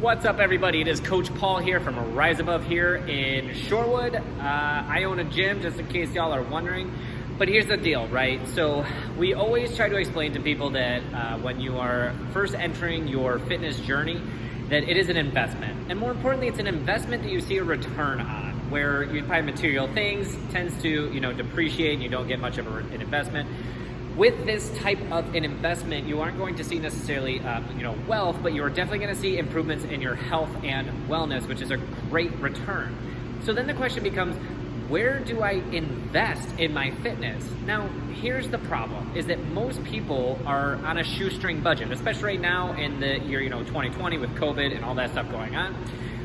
What's up, everybody? It is Coach Paul here from Rise Above here in Shorewood. I own a gym, just in case y'all are wondering. But here's the deal, right? So we always try to explain to people that when you are first entering your fitness journey, that it is an investment. And more importantly, it's an investment that you see a return on, where you buy material things, tends to depreciate and you don't get much of an investment. With this type of an investment, you aren't going to see necessarily wealth, but you are definitely going to see improvements in your health and wellness, which is a great return. So then the question becomes, where do I invest in my fitness? Now, here's the problem, is that most people are on a shoestring budget, especially right now in the year 2020 with COVID and all that stuff going on.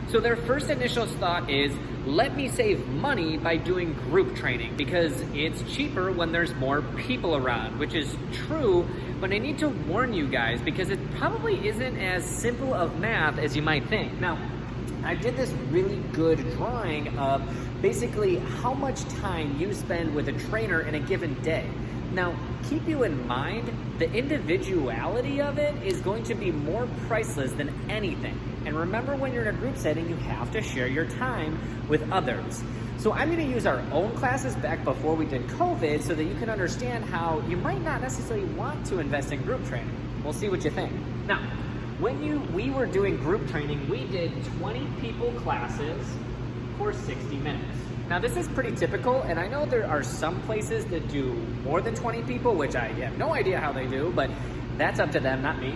So their first initial thought is, let me save money by doing group training because it's cheaper when there's more people around, which is true, but I need to warn you guys because it probably isn't as simple of math as you might think. Now, I did this really good drawing of basically how much time you spend with a trainer in a given day. Now, keep you in mind, the individuality of it is going to be more priceless than anything. And remember, when you're in a group setting, you have to share your time with others. So I'm going to use our own classes back before we did COVID so that you can understand how you might not necessarily want to invest in group training. We'll see what you think. Now, when we were doing group training, we did 20 people classes for 60 minutes. Now, this is pretty typical, and I know there are some places that do more than 20 people, which I have no idea how they do, but that's up to them, not me.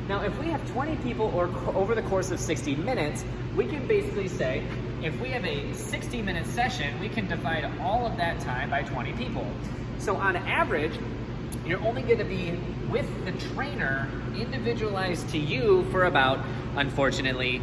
Now, if we have 20 people over the course of 60 minutes, we can basically say, if we have a 60-minute session, we can divide all of that time by 20 people. So on average, you're only going to be with the trainer individualized to you for about, unfortunately,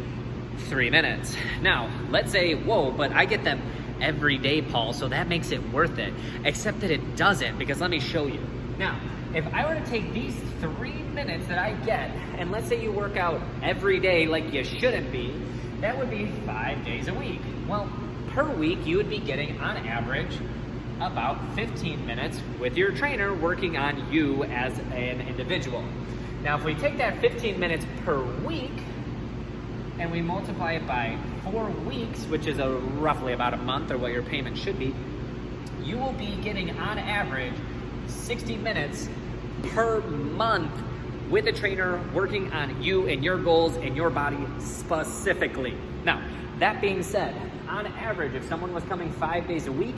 3 minutes. Now, let's say, whoa, but I get them every day, Paul, so that makes it worth it. Except that it doesn't, because let me show you. Now, if I were to take these 3 minutes that I get, and let's say you work out every day like you shouldn't be, that would be 5 days a week. Well, per week, you would be getting, on average, about 15 minutes with your trainer working on you as an individual. Now, if we take that 15 minutes per week, and we multiply it by 4 weeks, which is roughly about a month, or what your payment should be, you will be getting, on average, 60 minutes per month with a trainer working on you and your goals and your body specifically. Now, that being said, on average, if someone was coming 5 days a week,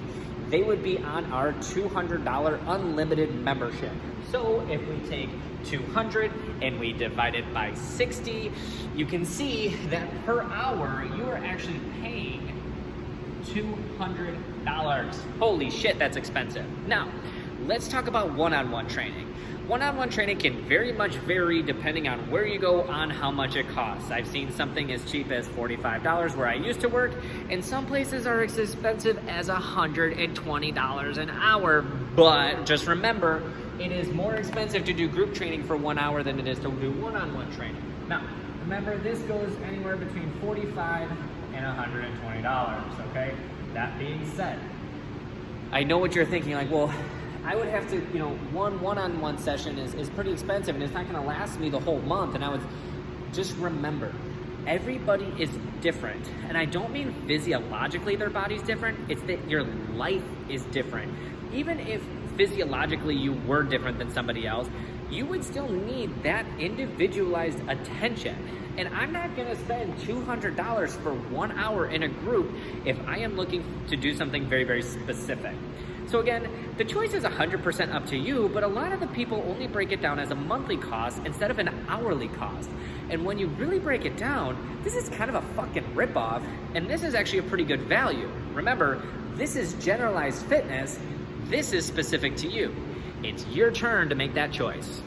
they would be on our $200 unlimited membership. So if we take 200 and we divide it by 60, you can see that per hour, you are actually paying $200. Holy shit, that's expensive. Now, let's talk about one-on-one training. One-on-one training can very much vary depending on where you go on how much it costs. I've seen something as cheap as $45 where I used to work, and some places are as expensive as $120 an hour. But just remember, it is more expensive to do group training for 1 hour than it is to do one-on-one training. Now, remember, this goes anywhere between $45 and $120, okay? That being said, I know what you're thinking, like, well, I would have to, one-on-one session is pretty expensive and it's not gonna last me the whole month. And I would just remember, everybody is different. And I don't mean physiologically their body's different, it's that your life is different. Even if physiologically you were different than somebody else, you would still need that individualized attention. And I'm not gonna spend $200 for 1 hour in a group if I am looking to do something very, very specific. So again, the choice is 100% up to you, but a lot of the people only break it down as a monthly cost instead of an hourly cost. And when you really break it down, this is kind of a fucking ripoff, and this is actually a pretty good value. Remember, this is generalized fitness, this is specific to you. It's your turn to make that choice.